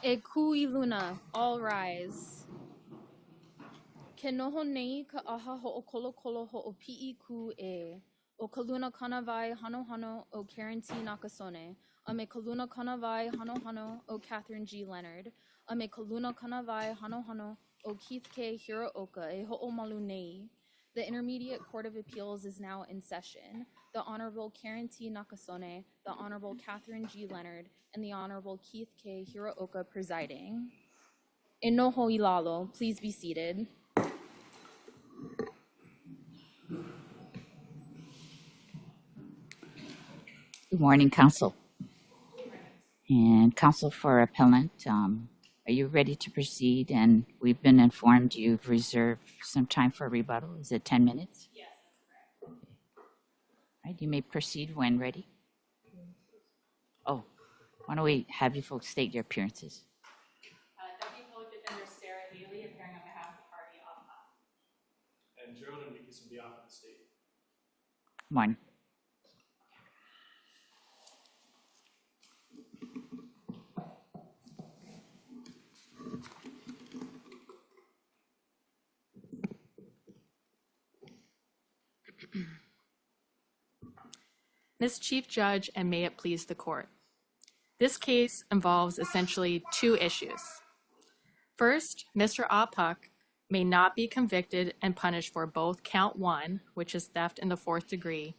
E kui luna, all rise. Ke noho nei ka aha ho'okolo ho'o pi'i ku e. O ka luna kanawai hano hano o Karen T. Nakasone. A me ka luna kanawai hano hano o Catherine G. Leonard. A me ka luna kanawai hano hano o Keith K. Hiraoka e ho'omalu nei. The Intermediate Court of Appeals is now in session. The Honorable Karen T. Nakasone, the Honorable Catherine G. Leonard, and the Honorable Keith K. Hiraoka presiding. In noho ilalo, please be seated. Good morning, Counsel. And Counsel for Appellant, are you ready to proceed? And we've been informed you've reserved some time for rebuttal. Is it 10 minutes? Yes, that's correct. All right, you may proceed when ready. Oh, why don't we have you folks state your appearances? Deputy Public Defender Sarah Haley, appearing on behalf of the party APA. And Gerald Enriquez on behalf of the state. Good morning. Ms. Chief Judge, and may it please the court. This case involves essentially two issues. First, Mr. Apuk may not be convicted and punished for both count 1, which is theft in the 4th degree,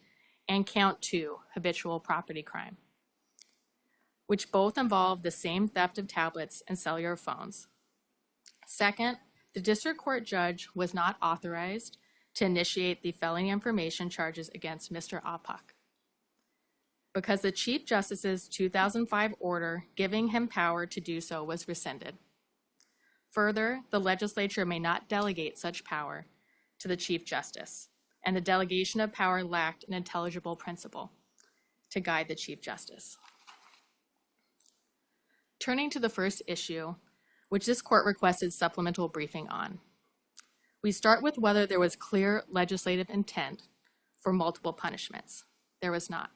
and count 2, habitual property crime, which both involve the same theft of tablets and cellular phones. Second, the district court judge was not authorized to initiate the felony information charges against Mr. Apuk, because the Chief Justice's 2005 order giving him power to do so was rescinded. Further, the legislature may not delegate such power to the Chief Justice, and the delegation of power lacked an intelligible principle to guide the Chief Justice. Turning to the first issue, which this court requested supplemental briefing on, we start with whether there was clear legislative intent for multiple punishments. There was not.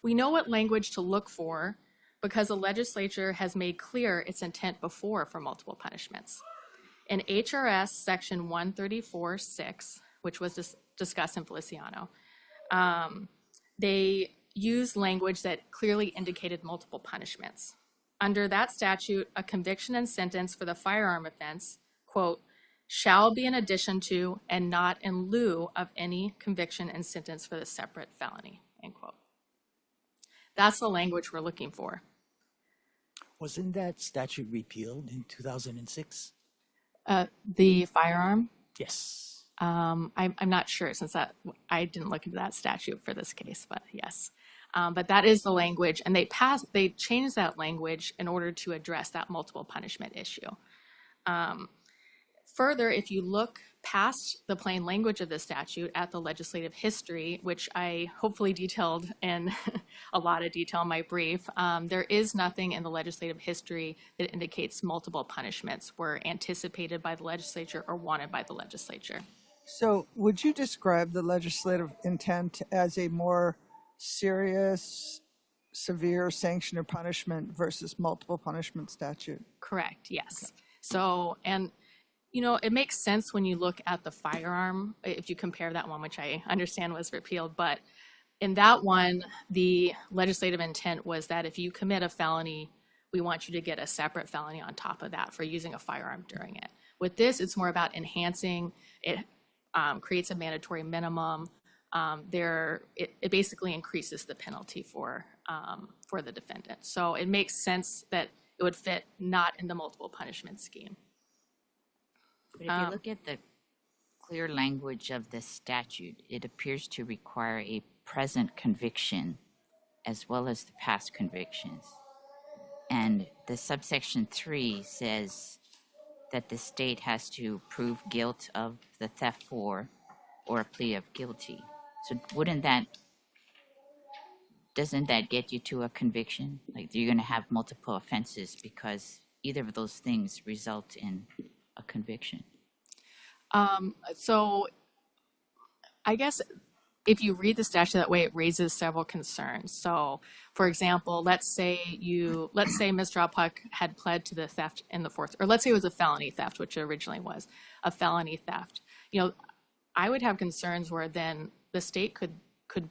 We know what language to look for because the legislature has made clear its intent before for multiple punishments. In HRS section 134.6, which was discussed in Feliciano, they used language that clearly indicated multiple punishments. Under that statute, a conviction and sentence for the firearm offense, quote, shall be in addition to and not in lieu of any conviction and sentence for the separate felony, end quote. That's the language we're looking for. Wasn't that statute repealed in 2006? The firearm? Yes. I'm not sure since I didn't look into that statute for this case, but yes. But that is the language, and they changed that language in order to address that multiple punishment issue. Further, if you look past the plain language of the statute at the legislative history, which I hopefully detailed in a lot of detail in my brief, there is nothing in the legislative history that indicates multiple punishments were anticipated by the legislature or wanted by the legislature. So would you describe the legislative intent as a more serious, severe sanction or punishment versus multiple punishment statute? Correct, yes. Okay. So, and you know, it makes sense when you look at the firearm, if you compare that one, which I understand was repealed, but in that one, the legislative intent was that if you commit a felony, we want you to get a separate felony on top of that for using a firearm during it. With this, it's more about enhancing. It creates a mandatory minimum. It basically increases the penalty for the defendant. So it makes sense that it would fit not in the multiple punishment scheme. But if you look at the clear language of the statute, it appears to require a present conviction as well as the past convictions. And the subsection 3 says that the state has to prove guilt of the theft for or a plea of guilty. So doesn't that get you to a conviction? Like you're going to have multiple offenses because either of those things result in a conviction. So I guess if you read the statute that way, it raises several concerns. So, for example, let's say Mr. Alpuck had pled to the theft in the fourth, or let's say it was a felony theft, which it originally was a felony theft. You know, I would have concerns where then the state could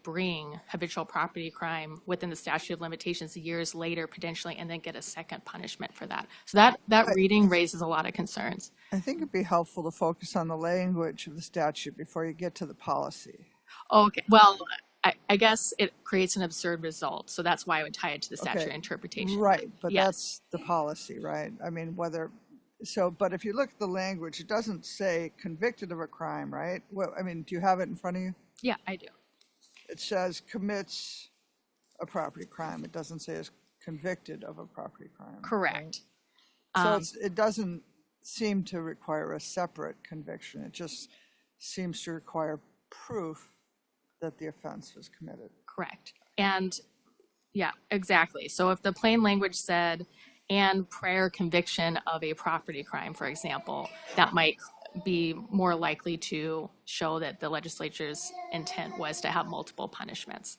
bring habitual property crime within the statute of limitations years later, potentially, and then get a second punishment for that. So that reading raises a lot of concerns. I think it'd be helpful to focus on the language of the statute before you get to the policy. Okay, well, I guess it creates an absurd result, so that's why I would tie it to the statutory interpretation. Right, but yes. That's the policy, right? I mean, but if you look at the language, it doesn't say convicted of a crime, right? Well, I mean, do you have it in front of you? Yeah, I do. It says commits a property crime. It doesn't say is convicted of a property crime. Correct. Right? So it doesn't seem to require a separate conviction. It just seems to require proof that the offense was committed. Correct. And yeah, exactly. So if the plain language said, and prior conviction of a property crime, for example, that might be more likely to show that the legislature's intent was to have multiple punishments.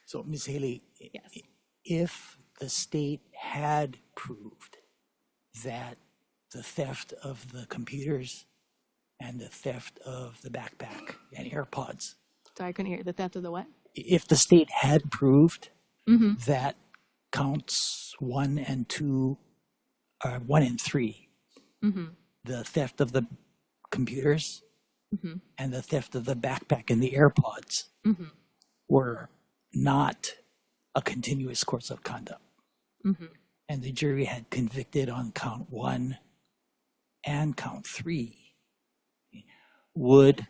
So, Ms. Haley, yes. If the state had proved that the theft of the computers and the theft of the backpack and AirPods. Sorry, I couldn't hear. The theft of the what? If the state had proved that counts 1 and 2, 1 and 3, the theft of the computers and the theft of the backpack and the AirPods were not a continuous course of conduct. And the jury had convicted on count 1 and count 3. Would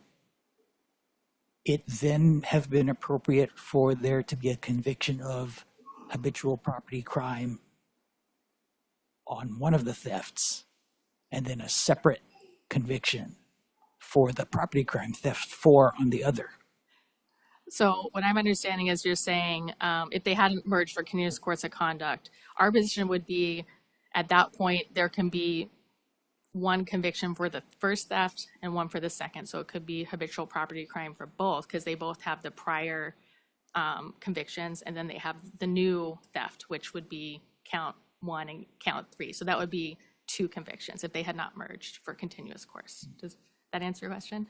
it then have been appropriate for there to be a conviction of habitual property crime on one of the thefts and then a separate conviction for the property crime theft 4 on the other? So what I'm understanding is you're saying if they hadn't merged for continuous course of conduct, our position would be at that point there can be one conviction for the first theft and one for the second. So it could be habitual property crime for both because they both have the prior convictions, and then they have the new theft, which would be count 1 and count 3. So that would be 2 convictions if they had not merged for continuous course. Does that answer your question?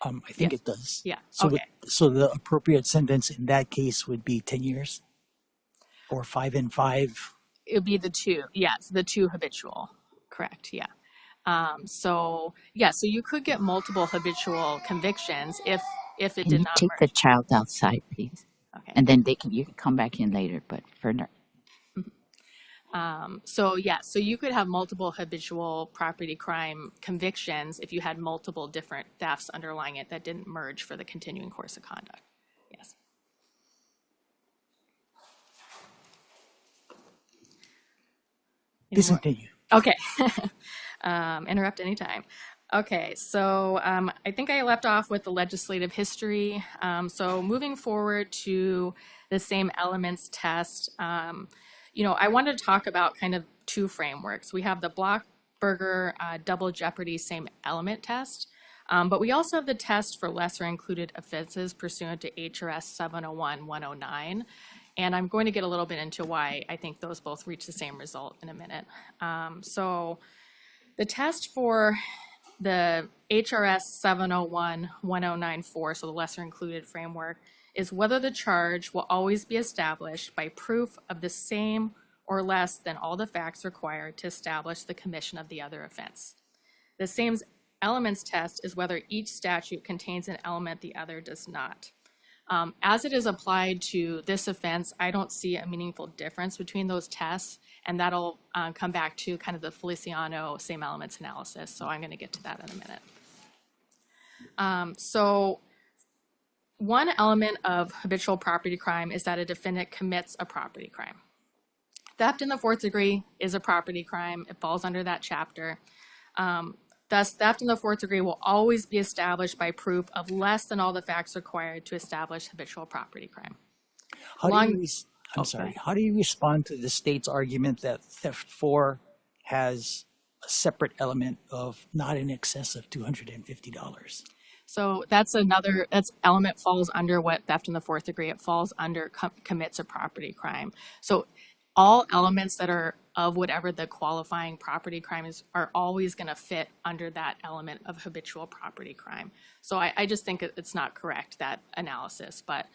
I think it does. Yeah. So, okay. So the appropriate sentence in that case would be 10 years or 5 and 5? It would be the 2. Yes, the 2 habitual. Correct. Yeah. So you could get multiple habitual convictions if it did not take merge. the child outside, please? Okay. And then you can come back in later, but for now. So you could have multiple habitual property crime convictions if you had multiple different thefts underlying it that didn't merge for the continuing course of conduct. Yes. Please continue. Okay. Interrupt anytime. Okay, so I think I left off with the legislative history. So moving forward to the same elements test, I wanted to talk about kind of 2 frameworks. We have the Blockberger double jeopardy same element test, but we also have the test for lesser included offenses pursuant to HRS 701-109. And I'm going to get a little bit into why I think those both reach the same result in a minute. So the test for the HRS 701-1094, so the lesser included framework, is whether the charge will always be established by proof of the same or less than all the facts required to establish the commission of the other offense. The same elements test is whether each statute contains an element the other does not. As it is applied to this offense, I don't see a meaningful difference between those tests, and that'll come back to kind of the Feliciano same elements analysis, so I'm going to get to that in a minute. So one element of habitual property crime is that a defendant commits a property crime. Theft in the 4th degree is a property crime. It falls under that chapter. Thus, theft in the 4th degree will always be established by proof of less than all the facts required to establish habitual property crime. How do you respond to the state's argument that theft 4 has a separate element of not in excess of $250? So that's element falls under what theft in the fourth degree. It falls under commits a property crime. So all elements that are of whatever the qualifying property crime is are always going to fit under that element of habitual property crime. So I just think it's not correct, that analysis, but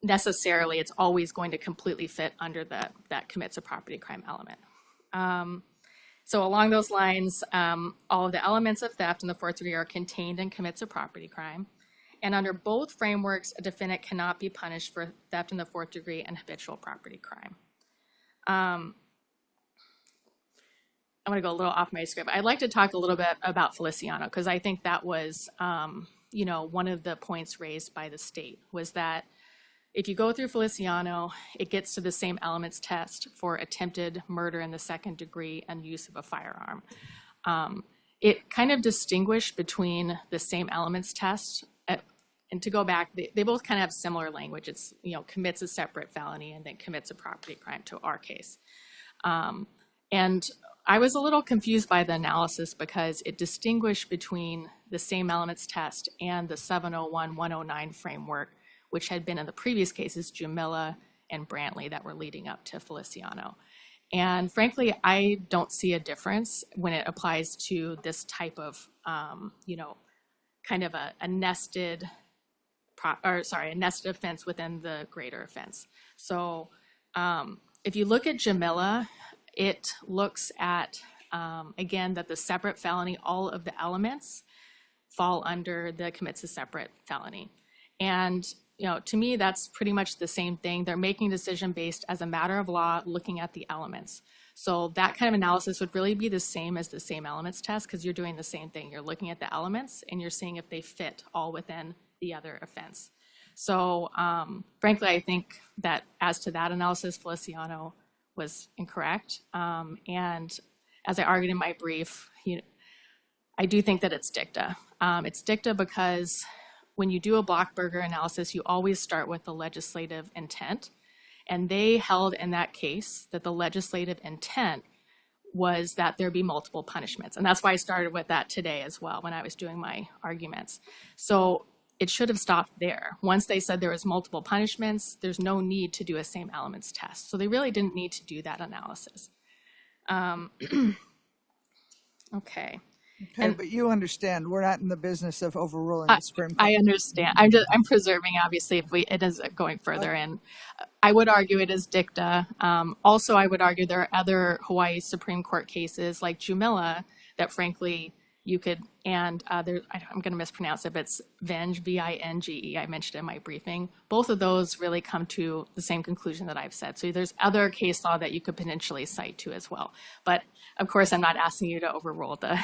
necessarily it's always going to completely fit under that commits a property crime element. So along those lines, all of the elements of theft in the fourth degree are contained in commits a property crime. And under both frameworks, a defendant cannot be punished for theft in the fourth degree and habitual property crime. I'm going to go a little off my script. I'd like to talk a little bit about Feliciano, because I think that was, one of the points raised by the state was that if you go through Feliciano, it gets to the same elements test for attempted murder in the second degree and use of a firearm. It kind of distinguished between the same elements test. And to go back, they both kind of have similar language. It's, commits a separate felony and then commits a property crime to our case. And I was a little confused by the analysis because it distinguished between the same elements test and the 701-109 framework, which had been in the previous cases, Jamila and Brantley, that were leading up to Feliciano. And frankly, I don't see a difference when it applies to this type of, kind of a nested offense within the greater offense. So if you look at Jamila, it looks at, again, that the separate felony, all of the elements fall under the commits a separate felony. And to me, that's pretty much the same thing. They're making a decision based as a matter of law, looking at the elements. So that kind of analysis would really be the same as the same elements test, because you're doing the same thing. You're looking at the elements and you're seeing if they fit all within the other offense. So frankly, I think that as to that analysis, Feliciano was incorrect. And as I argued in my brief, I do think that it's dicta. It's dicta because when you do a Blockberger analysis, you always start with the legislative intent. And they held in that case that the legislative intent was that there be multiple punishments. And that's why I started with that today as well when I was doing my arguments. So it should have stopped there. Once they said there was multiple punishments, there's no need to do a same elements test. So they really didn't need to do that analysis. Okay. Okay, but you understand, we're not in the business of overruling the Supreme Court. I understand. I'm preserving, obviously, if it is going further. And I would argue it is dicta. Also, I would argue there are other Hawaii Supreme Court cases like Jumilla that, frankly, you could, and I'm going to mispronounce it, but it's Vinge, V-I-N-G-E, I mentioned in my briefing. Both of those really come to the same conclusion that I've said. So there's other case law that you could potentially cite to as well. But of course, I'm not asking you to overrule the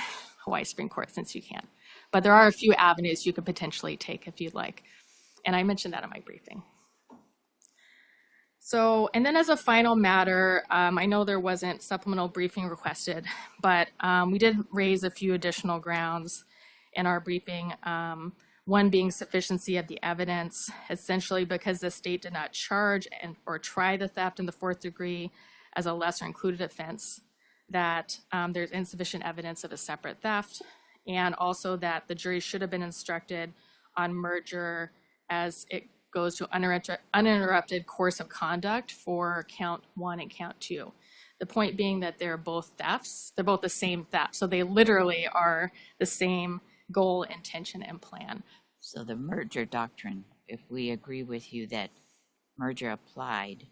Hawaii Supreme Court since you can't. But there are a few avenues you could potentially take if you'd like. And I mentioned that in my briefing. So, and then as a final matter, I know there wasn't supplemental briefing requested, but we did raise a few additional grounds in our briefing. One being sufficiency of the evidence, essentially because the state did not charge or try the theft in the fourth degree as a lesser included offense, that there's insufficient evidence of a separate theft, and also that the jury should have been instructed on merger as it goes to uninterrupted course of conduct for count 1 and count 2. The point being that they're both thefts. They're both the same theft. So they literally are the same goal, intention, and plan. So the merger doctrine, if we agree with you that merger applied,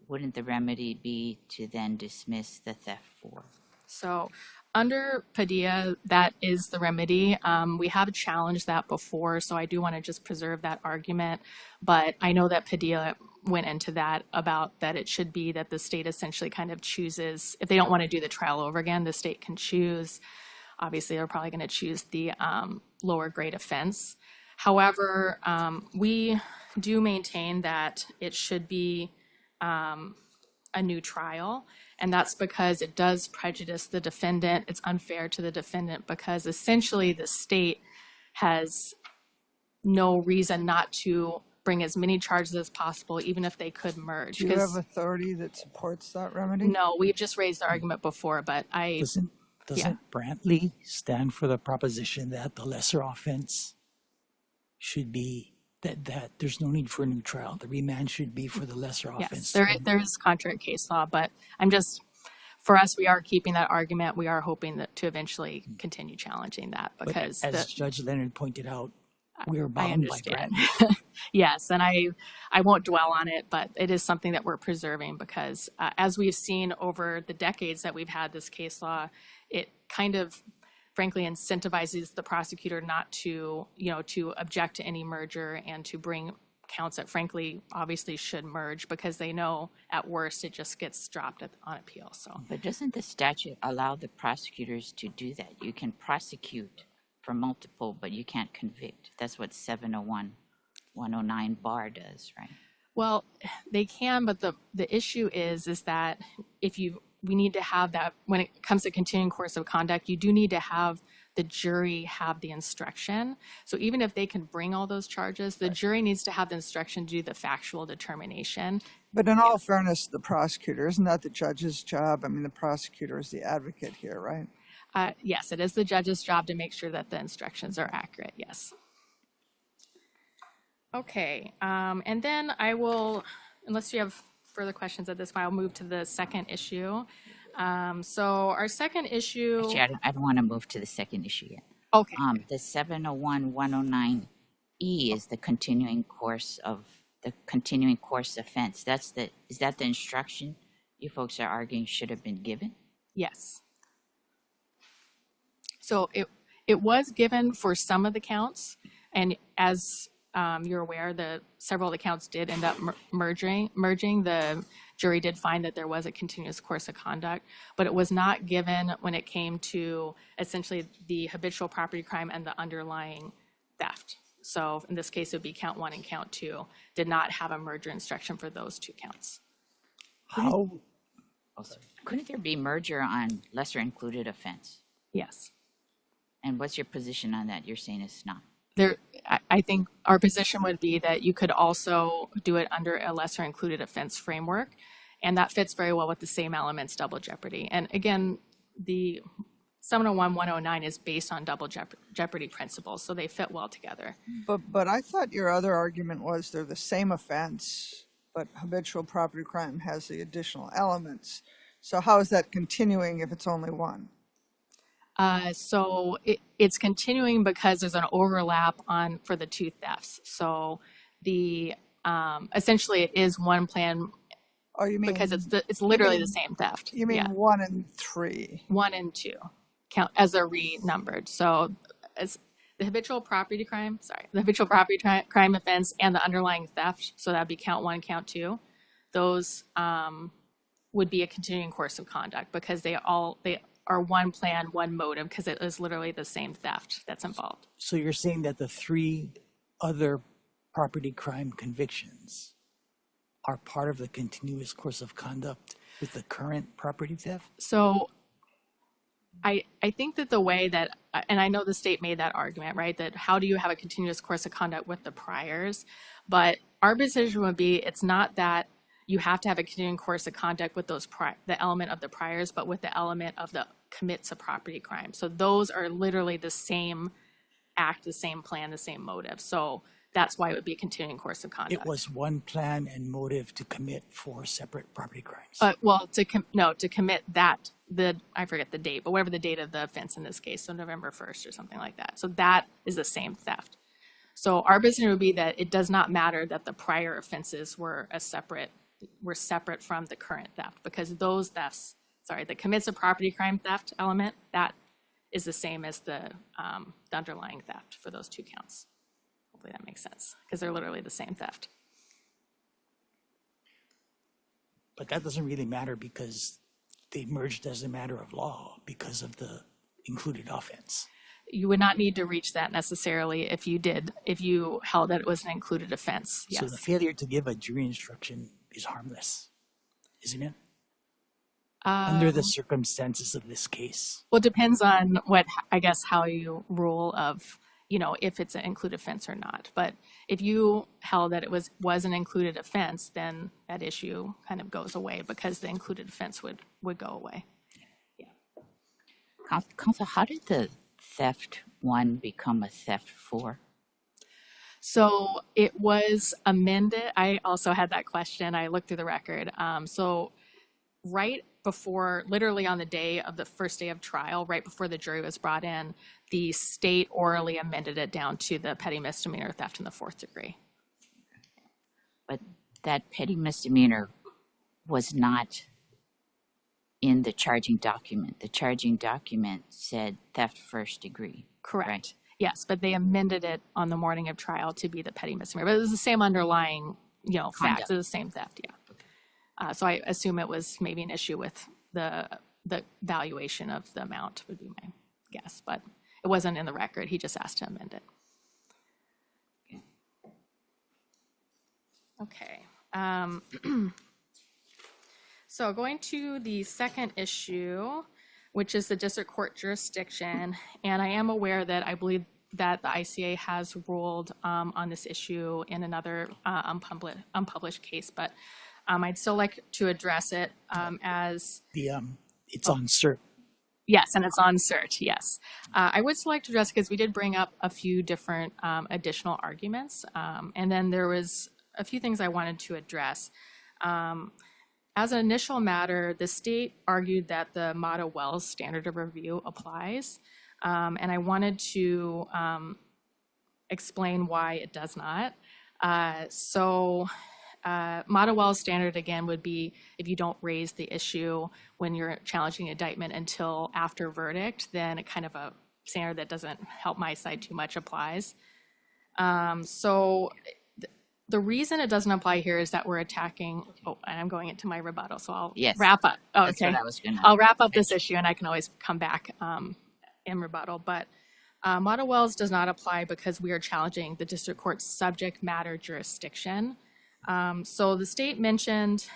wouldn't the remedy be to then dismiss the theft for? So under Padilla, that is the remedy. We have challenged that before, so I do want to just preserve that argument. But I know that Padilla went into that about that it should be that the state essentially kind of chooses, if they don't want to do the trial over again, the state can choose. Obviously, they're probably going to choose the lower grade offense. However, we do maintain that it should be a new trial, and that's because it does prejudice the defendant. It's unfair to the defendant because essentially the state has no reason not to bring as many charges as possible, even if they could merge. Do you have authority that supports that remedy? No, we've just raised the argument before, but Doesn't Brantley stand for the proposition that the lesser offense should be that there's no need for a new trial? The remand should be for the lesser offense. Yes, there is contrary case law, but for us, we are keeping that argument. We are hoping to eventually continue challenging that because as Judge Leonard pointed out, we are bound by Brantley. Yes, and I won't dwell on it, but it is something that we're preserving because as we've seen over the decades that we've had this case law, it kind of frankly incentivizes the prosecutor not to, to object to any merger and to bring counts that frankly obviously should merge because they know at worst it just gets dropped on appeal. So, but doesn't the statute allow the prosecutors to do that? You can prosecute for multiple, but you can't convict. That's what 701-109 bar does, right? Well, they can, but the issue is that we need to have that when it comes to continuing course of conduct, you do need to have the jury have the instruction. So even if they can bring all those charges, the jury needs to have the instruction to do the factual determination. But in all fairness to the prosecutor, isn't that the judge's job? I mean, the prosecutor is the advocate here, right? Yes, it is the judge's job to make sure that the instructions are accurate, yes. Okay, and then I will, unless you have further questions at this point, I'll move to the second issue. So our second issue... Actually, I don't want to move to the second issue yet. Okay. The 701-109E is the continuing course offense. Is that the instruction you folks are arguing should have been given? Yes. So it was given for some of the counts, and as you're aware, several of the counts did end up merging. The jury did find that there was a continuous course of conduct, but it was not given when it came to essentially the habitual property crime and the underlying theft. So in this case, it would be count 1 and count 2 did not have a merger instruction for those two counts. How? Couldn't there be merger on lesser included offense? Yes. And what's your position on that? You're saying it's not. I think our position would be that you could also do it under a lesser included offense framework, and that fits very well with the same elements, double jeopardy. And again, the 701-109 is based on double jeopardy principles, so they fit well together. But I thought your other argument was they're the same offense, but habitual property crime has the additional elements. So how is that continuing if it's only one? So it's continuing because there's an overlap for the two thefts. So essentially it is one plan. Oh, you mean because it's literally the same theft? You mean 1 and 3? 1 and 2 count as they're renumbered. So as the habitual property crime offense and the underlying theft. So that'd be count 1, count 2. Those would be a continuing course of conduct because they are one plan, one motive, because it is literally the same theft that's involved. So you're saying that the 3 other property crime convictions are part of the continuous course of conduct with the current property theft? So I think that the way that, and I know the state made that argument, right, that how do you have a continuous course of conduct with the priors? But our position would be it's not that you have to have a continuing course of conduct with those the element of the priors, but with the element of the commits a property crime. So those are literally the same act, the same plan, the same motive. So that's why it would be a continuing course of conduct. It was one plan and motive to commit 4 separate property crimes. To commit that, I forget the date, but whatever the date of the offense in this case, so November 1st or something like that. So that is the same theft. So our position would be that it does not matter that the prior offenses were separate from the current theft, because those thefts, the commits a property crime theft element, that is the same as the underlying theft for those 2 counts. Hopefully that makes sense, because they're literally the same theft. But that doesn't really matter because they merged as a matter of law because of the included offense. You would not need to reach that necessarily if you held that it was an included offense. Yes. So the failure to give a jury instruction is harmless, isn't it? Under the circumstances of this case. Well, it depends on how you rule of, if it's an included offense or not. But if you held that it was an included offense, then that issue kind of goes away because the included offense would go away. Yeah. Counsel, how did the theft 1 become a theft 4? So it was amended. I also had that question. I looked through the record. So right before, literally on the day of the first day of trial, right before the jury was brought in, the state orally amended it down to the petty misdemeanor theft in the 4th degree. But that petty misdemeanor was not in the charging document. The charging document said theft 1st degree. Correct. Right? Yes, but they amended it on the morning of trial to be the petty misdemeanor. But it was the same underlying, facts. It was the same theft, yeah. So I assume it was maybe an issue with the valuation of the amount would be my guess. But it wasn't in the record. He just asked to amend it. Okay. So going to the second issue, which is the district court jurisdiction, and I am aware that I believe that the ICA has ruled on this issue in another unpublished case, but I'd still like to address it as... It's on cert. Yes, and it's on cert, yes. I would still like to address, because we did bring up a few different additional arguments, and then there was a few things I wanted to address. As an initial matter, the state argued that the Mata-Wells standard of review applies, and I wanted to explain why it does not. Mata-Wells standard, again, would be if you don't raise the issue when you're challenging indictment until after verdict, then a kind of a standard that doesn't help my side too much applies. The reason it doesn't apply here is that we're attacking, and I'm going into my rebuttal, so I'll wrap up. Oh, That's okay. what I was gonna I'll wrap up this issue, and I can always come back in rebuttal. But Mata-Wells does not apply because we are challenging the district court's subject matter jurisdiction. So the state mentioned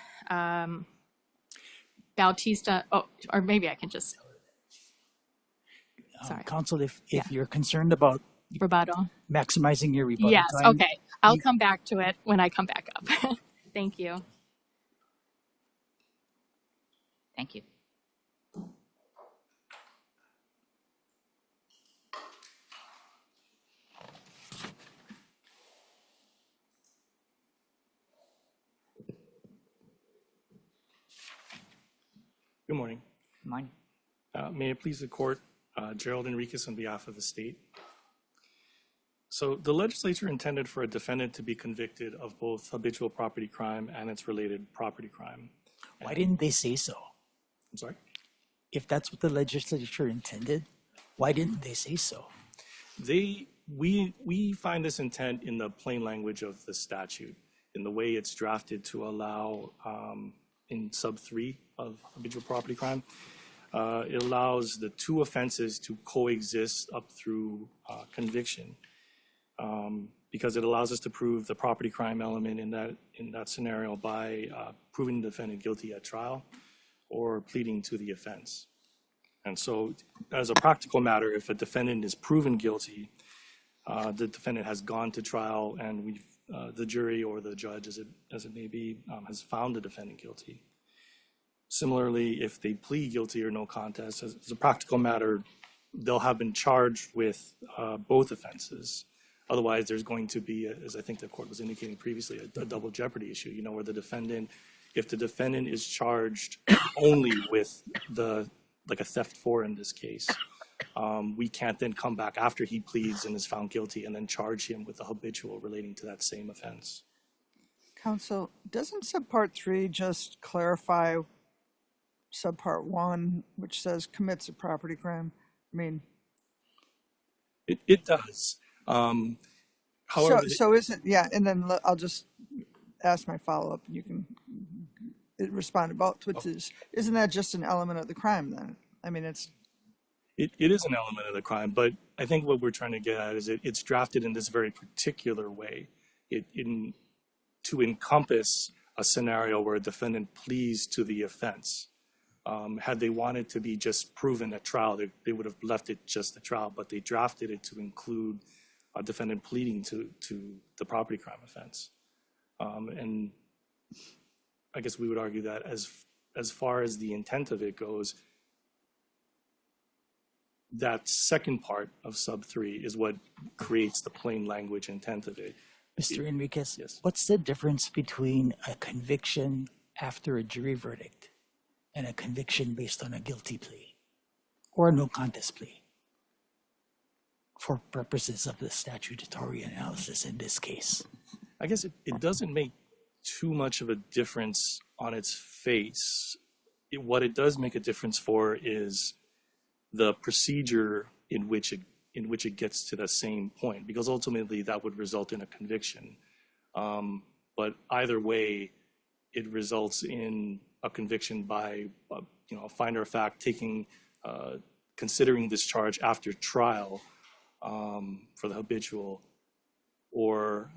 Bautista, or maybe I can just, sorry. Counsel, if you're concerned about Rebuttal. maximizing your rebuttal Yes, time, okay. I'll come back to it when I come back up. Thank you. Thank you. Good morning. Good morning. May it please the court, Gerald Enriquez on behalf of the state. So the legislature intended for a defendant to be convicted of both habitual property crime and its related property crime. why didn't they say so? I'm sorry? If that's what the legislature intended, why didn't they say so? We find this intent in the plain language of the statute, in the way it's drafted to allow in sub 3 of habitual property crime. It allows the two offenses to coexist up through conviction, because it allows us to prove the property crime element in that scenario by proving the defendant guilty at trial or pleading to the offense. And so, as a practical matter, if a defendant is proven guilty, the defendant has gone to trial, and the jury or the judge, as it may be, has found the defendant guilty. Similarly, if they plead guilty or no contest, as a practical matter, they'll have been charged with both offenses. Otherwise, there's going to be, as I think the court was indicating previously, a double jeopardy issue, where if the defendant is charged only with like a theft 4 in this case, we can't then come back after he pleads and is found guilty and then charge him with a habitual relating to that same offense. Counsel, doesn't subpart 3 just clarify subpart 1, which says commits a property crime? I mean, it does. However, so isn't, yeah, and then I'll just ask my follow-up, and you can respond to both, which isn't that just an element of the crime then? I mean, it is an element of the crime, but I think what we're trying to get at is it's drafted in this very particular way, to encompass a scenario where a defendant pleads to the offense. Had they wanted to be just proven at trial, they would have left it just a trial, but they drafted it to include a defendant pleading to the property crime offense. And I guess we would argue that as far as the intent of it goes, that second part of sub 3 is what creates the plain language intent of it. Mr. Enriquez, Yes. what's the difference between a conviction after a jury verdict and a conviction based on a guilty plea or a no contest plea for purposes of the statutory analysis in this case? I guess it doesn't make too much of a difference on its face. What it does make a difference for is the procedure in which it gets to the same point, because ultimately that would result in a conviction. But either way, it results in a conviction by a finder of fact considering this charge after trial for the habitual, or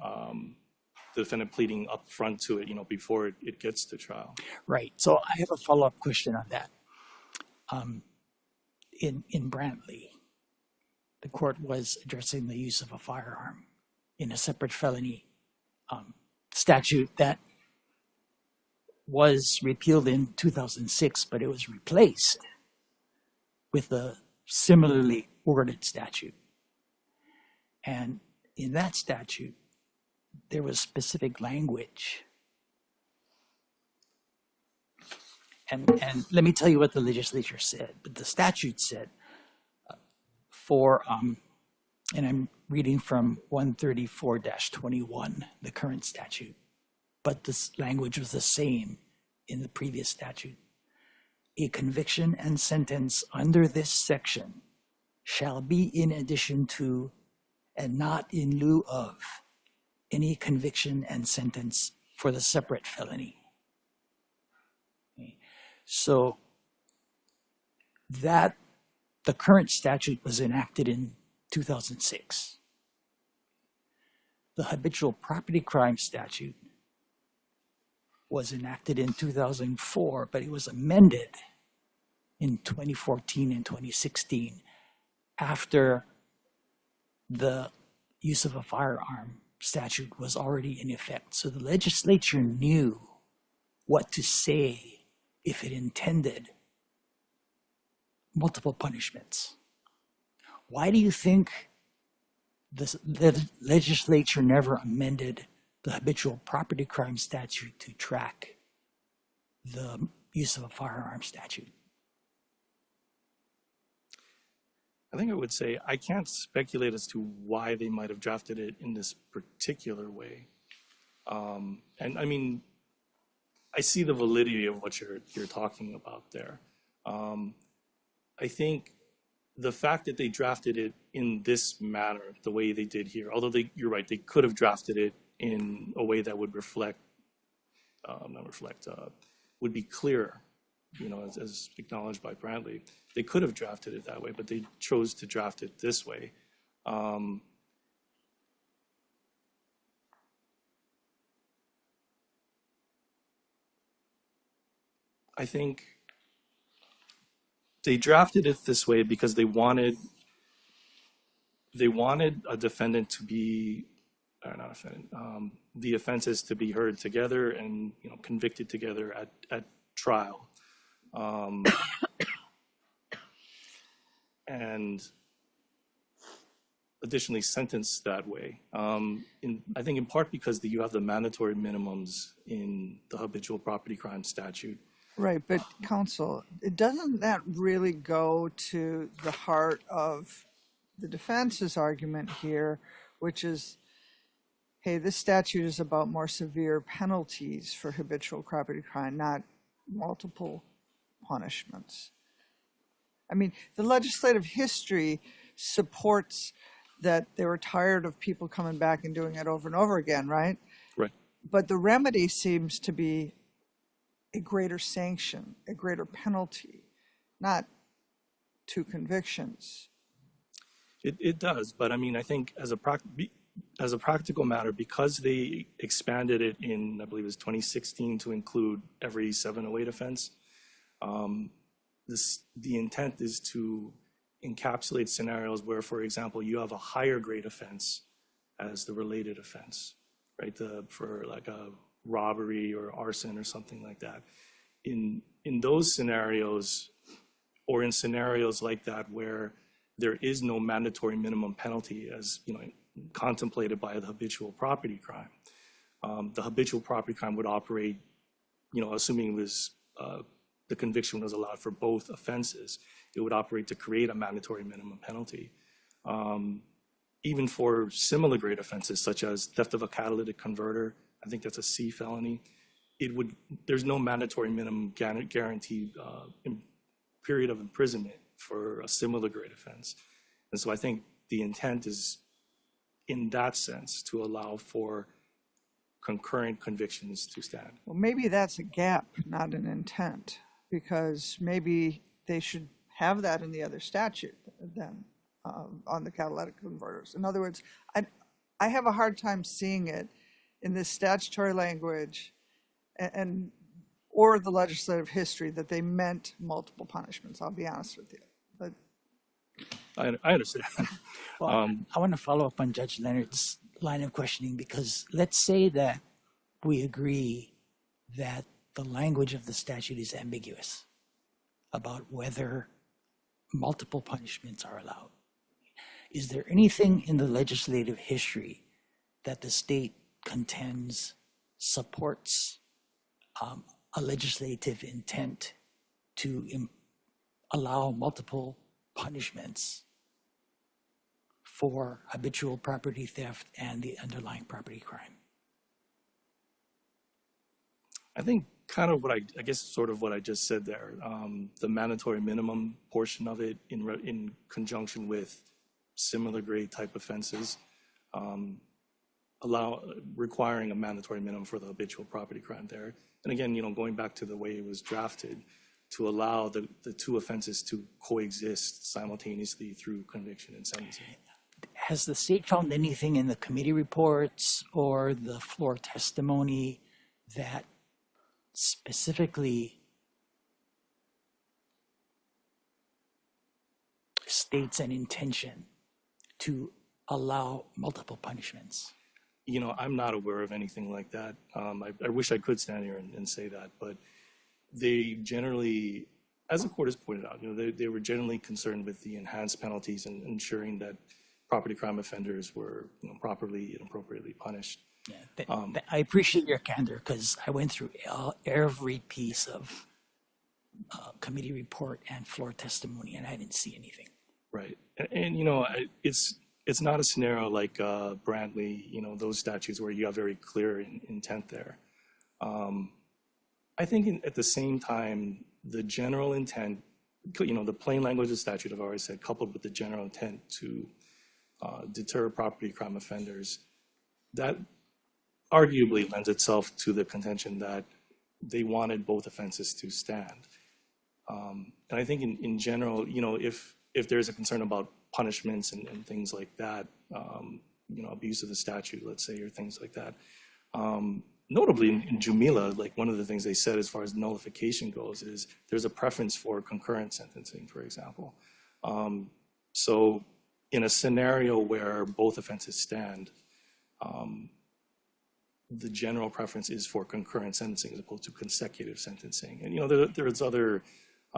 the defendant pleading up front to it, before it gets to trial. Right. So I have a follow-up question on that. In Brantley, the court was addressing the use of a firearm in a separate felony statute that was repealed in 2006, but it was replaced with a similarly worded statute. And in that statute, there was specific language. And let me tell you what the legislature said. But the statute said and I'm reading from 134-21, the current statute, but this language was the same in the previous statute. A conviction and sentence under this section shall be in addition to and not in lieu of any conviction and sentence for the separate felony. Okay. So the current statute was enacted in 2006. The habitual property crime statute was enacted in 2004, but it was amended in 2014 and 2016 after the use of a firearm statute was already in effect. So the legislature knew what to say if it intended multiple punishments. Why do you think the legislature never amended the habitual property crime statute to track the use of a firearm statute? I think I would say I can't speculate as to why they might have drafted it in this particular way. And I mean, I see the validity of what you're talking about there. I think the fact that they drafted it in this manner, the way they did here, although you're right, they could have drafted it in a way that would would be clearer, as acknowledged by Brantley. They could have drafted it that way, but they chose to draft it this way. I think they drafted it this way because they wanted a defendant to be, or not offended, the offenses to be heard together and convicted together at trial, and additionally sentenced that way. I think in part because you have the mandatory minimums in the habitual property crime statute. Right, but counsel, doesn't that really go to the heart of the defense's argument here, which is, hey, this statute is about more severe penalties for habitual property crime, not multiple punishments. I mean, the legislative history supports that they were tired of people coming back and doing it over and over again, right? Right. But the remedy seems to be a greater sanction, a greater penalty, not two convictions. It does, but I mean, I think as a practical matter, because they expanded it in, I believe it was 2016 to include every 708 offense, the intent is to encapsulate scenarios where, for example, you have a higher grade offense as the related offense, right? For like a robbery or arson or something like that. In those scenarios, or in scenarios like that where there is no mandatory minimum penalty as contemplated by the habitual property crime. The habitual property crime would operate, assuming it was the conviction was allowed for both offenses, it would operate to create a mandatory minimum penalty. Even for similar grade offenses such as theft of a catalytic converter, I think that's a C felony, there's no mandatory minimum guaranteed period of imprisonment for a similar grade offense. And so I think the intent is, in that sense, to allow for concurrent convictions to stand. Well, maybe that's a gap, not an intent, because maybe they should have that in the other statute then on the catalytic converters. In other words, I have a hard time seeing it in this statutory language or the legislative history that they meant multiple punishments. I'll be honest with you. But I understand. Well, I want to follow up on Judge Leonard's line of questioning, because let's say that we agree that the language of the statute is ambiguous about whether multiple punishments are allowed. Is there anything in the legislative history that the state contends supports a legislative intent to allow multiple punishments for habitual property theft and the underlying property crime? I think kind of I guess sort of what I just said there, the mandatory minimum portion of it in conjunction with similar grade type offenses, requiring a mandatory minimum for the habitual property crime there. And again, going back to the way it was drafted, to allow the two offenses to coexist simultaneously through conviction and sentencing. Has the state found anything in the committee reports or the floor testimony that specifically states an intention to allow multiple punishments? I'm not aware of anything like that. I wish I could stand here and say that, but they generally, as the court has pointed out, they were generally concerned with the enhanced penalties and ensuring that property crime offenders were properly and appropriately punished. Yeah, I appreciate your candor, because I went through every piece of committee report and floor testimony, and I didn't see anything. Right, and it's not a scenario like Brantley, those statutes where you have very clear intent there. I think at the same time, the general intent, the plain language of the statute, I've already said, coupled with the general intent to deter property crime offenders, that arguably lends itself to the contention that they wanted both offenses to stand. And I think in general, if there's a concern about punishments and things like that, abuse of the statute, let's say, or things like that. Notably in Jumila, like one of the things they said as far as nullification goes is there's a preference for concurrent sentencing, for example. So in a scenario where both offenses stand, the general preference is for concurrent sentencing as opposed to consecutive sentencing. And there's other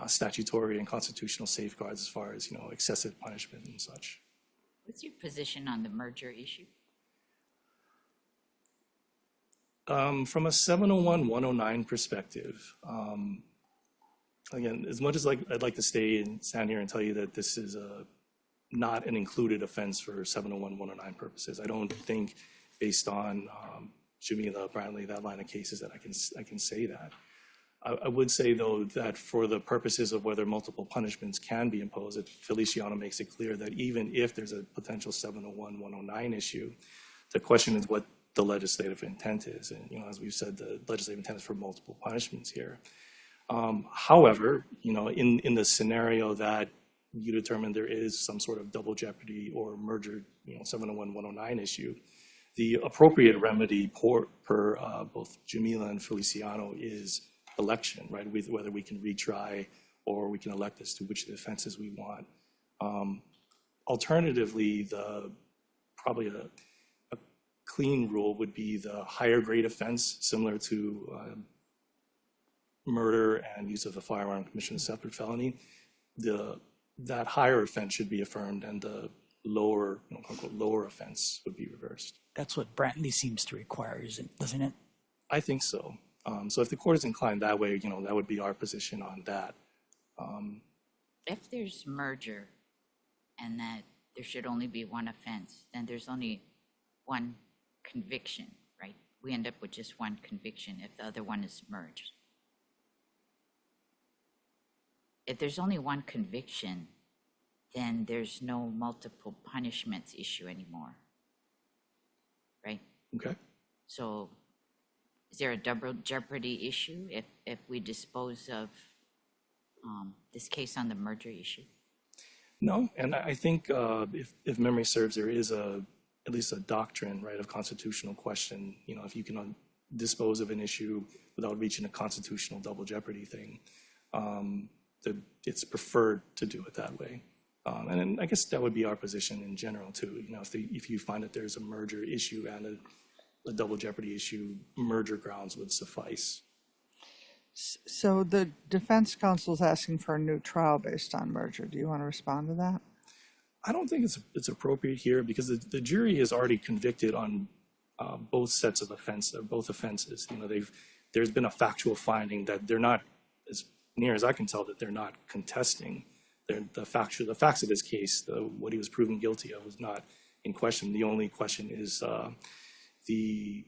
statutory and constitutional safeguards as far as excessive punishment and such. What's your position on the merger issue? From a 701-109 perspective, again, as much as I'd like to stand here and tell you that this is not an included offense for 701-109 purposes, I don't think, based on Jumila, Brantley, that line of cases, that I can say that. I would say, though, that for the purposes of whether multiple punishments can be imposed, Feliciano makes it clear that even if there's a potential 701-109 issue, the question is what the legislative intent is. And, as we've said, the legislative intent is for multiple punishments here. However, in the scenario that you determine there is some sort of double jeopardy or merger, 701-109 issue, the appropriate remedy per both Jumila and Feliciano is election, right? Whether we can retry or we can elect as to which of the offenses we want. Alternatively, probably a clean rule would be the higher grade offense, similar to murder and use of a firearm commission a separate felony. The that higher offense should be affirmed and the lower, quote unquote, lower offense would be reversed. That's what Brantley seems to require, doesn't it? I think so. So if the court is inclined that way, that would be our position on that. If there's merger and that there should only be one offense, then there's only one conviction, right? We end up with just one conviction if the other one is merged. If there's only one conviction, then there's no multiple punishments issue anymore, right? Okay. So is there a double jeopardy issue if we dispose of this case on the merger issue? No, and I think if memory serves, there is at least a doctrine, right, of constitutional question. If you can dispose of an issue without reaching a constitutional double jeopardy thing, it's preferred to do it that way. And then I guess that would be our position in general too. If you find that there's a merger issue and a double jeopardy issue, merger grounds would suffice. So the defense counsel is asking for a new trial based on merger. Do you want to respond to that? I don't think it's appropriate here because the jury is already convicted on both sets of both offenses. There's been a factual finding that they're not, as near as I can tell, that they're not contesting. The facts of this case, what he was proven guilty of, was not in question. The only question is the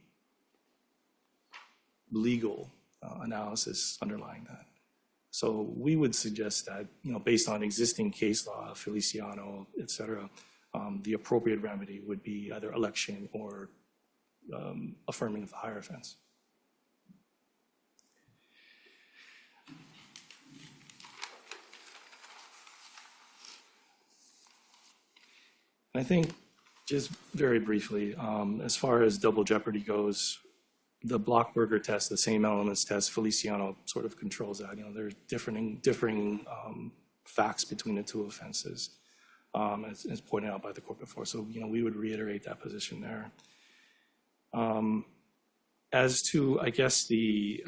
legal analysis underlying that. So we would suggest that, based on existing case law, Feliciano, et cetera, the appropriate remedy would be either election or affirming of the higher offense. I think, just very briefly, as far as double jeopardy goes, the Blockberger test, the same elements test, Feliciano sort of controls that. There's differing facts between the two offenses, as pointed out by the court before. So, we would reiterate that position there. As to, I guess, the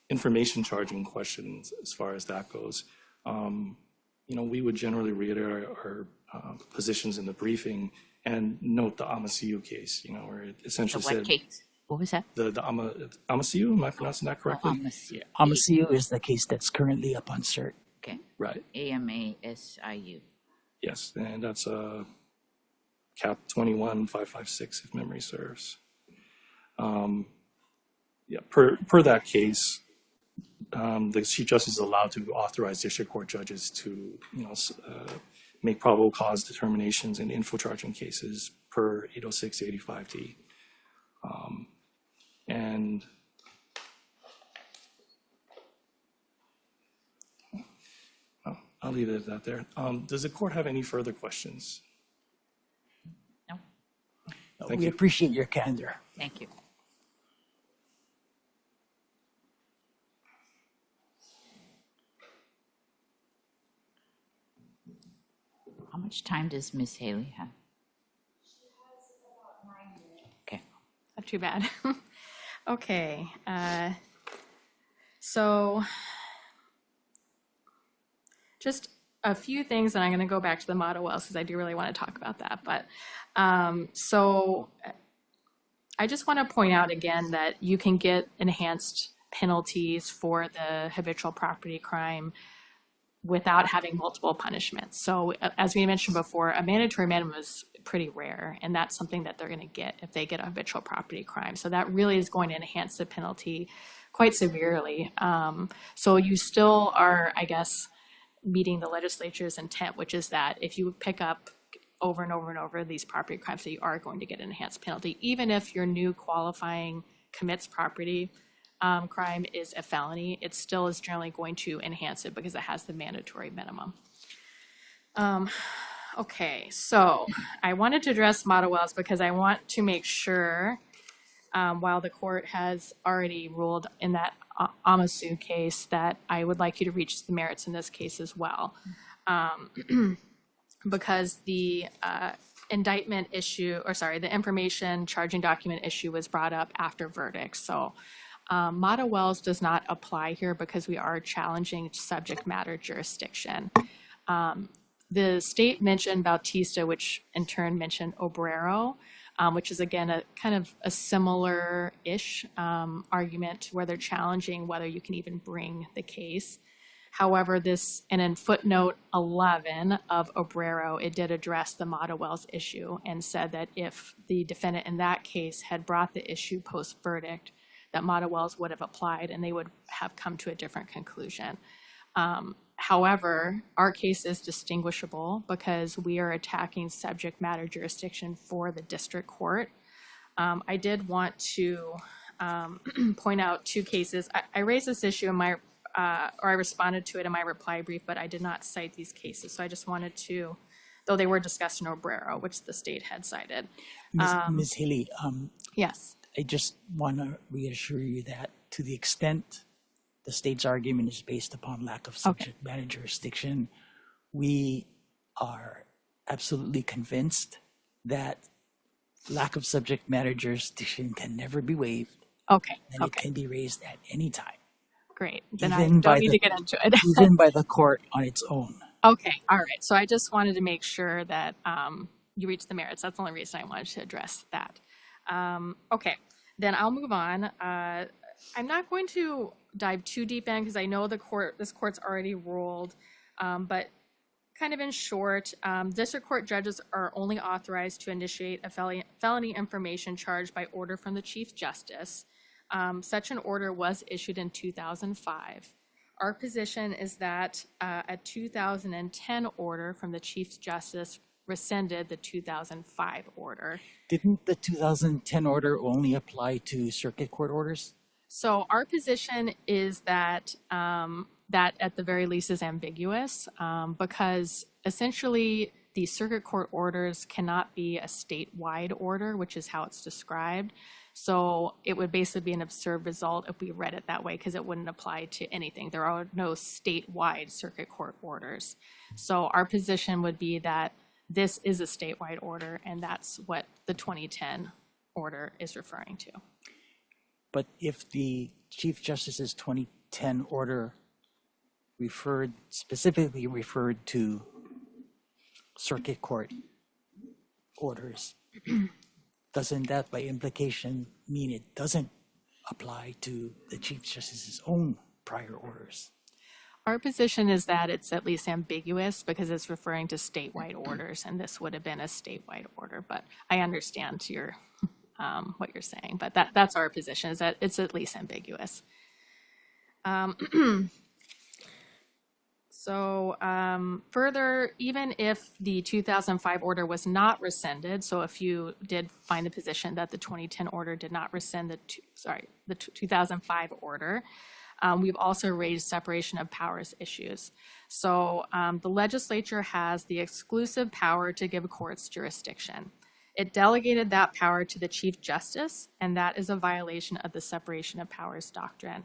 information charging questions, as far as that goes, we would generally reiterate our positions in the briefing and note the Amasiu case, where it essentially what said... case? What was that? The Amasiu, am I pronouncing that correctly? Amasiu. Amasiu is the case that's currently up on cert. Okay. Right. AMASIU. Yes, and that's CAAP-24-0000471, if memory serves. Per that case, the Chief Justice is allowed to authorize district court judges to, make probable cause determinations in info charging cases per 806-85D. And I'll leave it at that there. Does the court have any further questions? No. Thank We you. appreciate your candor. Thank you. How much time does Miss Haley have? She has about 9 minutes. Okay. Not too bad. Okay. So just a few things, and I'm going to go back to the model wells because I do really want to talk about that. But so I just want to point out again that you can get enhanced penalties for the habitual property crime without having multiple punishments. So as we mentioned before, a mandatory minimum is pretty rare, and that's something that they're going to get if they get a habitual property crime. So that really is going to enhance the penalty quite severely. So you still are, I guess, meeting the legislature's intent, which is that if you pick up over and over and over these property crimes, that you are going to get an enhanced penalty, even if your new qualifying commits property crime is a felony, it still is generally going to enhance it because it has the mandatory minimum. Okay, so I wanted to address model wells because I want to make sure, while the court has already ruled in that Amasiu case, that I would like you to reach the merits in this case as well. Because the indictment issue, or sorry, the information charging document issue was brought up after verdict. So Mata Wells does not apply here because we are challenging subject matter jurisdiction. The state mentioned Bautista, which in turn mentioned Obrero, which is again a kind of a similar-ish argument where they're challenging whether you can even bring the case. However, and in footnote 11 of Obrero, it did address the Mata Wells issue and said that if the defendant in that case had brought the issue post-verdict, that Mata Wells would have applied and they would have come to a different conclusion. However, our case is distinguishable because we are attacking subject matter jurisdiction for the district court. I did want to point out two cases. I raised this issue in my or I responded to it in my reply brief, but I did not cite these cases. So I just wanted to, though they were discussed in Obrero, which the state had cited. Ms. Haley, Yes. I just want to reassure you that to the extent the state's argument is based upon lack of subject matter jurisdiction, we are absolutely convinced that lack of subject matter jurisdiction can never be waived. Okay. And it can be raised at any time. Great. Then I don't need to get into it. Even by the court on its own. Okay. All right. So I just wanted to make sure that you reached the merits. That's the only reason I wanted to address that. Okay. Then I'll move on. I'm not going to dive too deep in because I know this court's already ruled, but kind of in short, district court judges are only authorized to initiate a felony information charge by order from the Chief Justice. Such an order was issued in 2005. Our position is that a 2010 order from the Chief Justice rescinded the 2005 order. Didn't the 2010 order only apply to circuit court orders? So our position is that that at the very least is ambiguous because essentially the circuit court orders cannot be a statewide order, which is how it's described. So it would basically be an absurd result if we read it that way because it wouldn't apply to anything. There are no statewide circuit court orders. So our position would be that this is a statewide order, and that's what the 2010 order is referring to. But if the Chief Justice's 2010 order specifically referred to circuit court orders, doesn't that by implication mean it doesn't apply to the Chief Justice's own prior orders? Our position is that it's at least ambiguous because it's referring to statewide orders, and this would have been a statewide order. But I understand what you're saying, but that's our position, is that it's at least ambiguous. Further, even if the 2005 order was not rescinded, so if you did find the position that the 2010 order did not rescind the 2005 order, we've also raised separation of powers issues. So the legislature has the exclusive power to give courts jurisdiction. It delegated that power to the Chief Justice, and that is a violation of the separation of powers doctrine.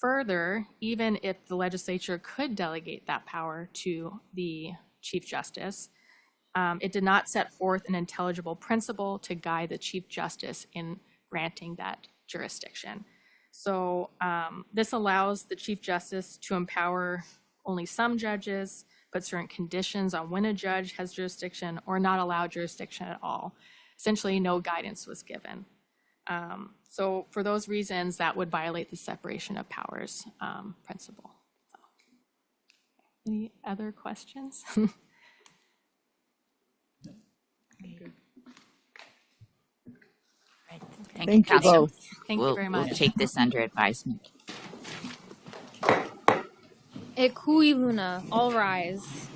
Further, even if the legislature could delegate that power to the Chief Justice, it did not set forth an intelligible principle to guide the Chief Justice in granting that jurisdiction. So this allows the Chief Justice to empower only some judges, put certain conditions on when a judge has jurisdiction, or not allow jurisdiction at all. Essentially, no guidance was given. So for those reasons, that would violate the separation of powers principle. So, any other questions? Thank you Counsel. both. Thank you very much. We'll take this under advisement. E kui luna, all rise.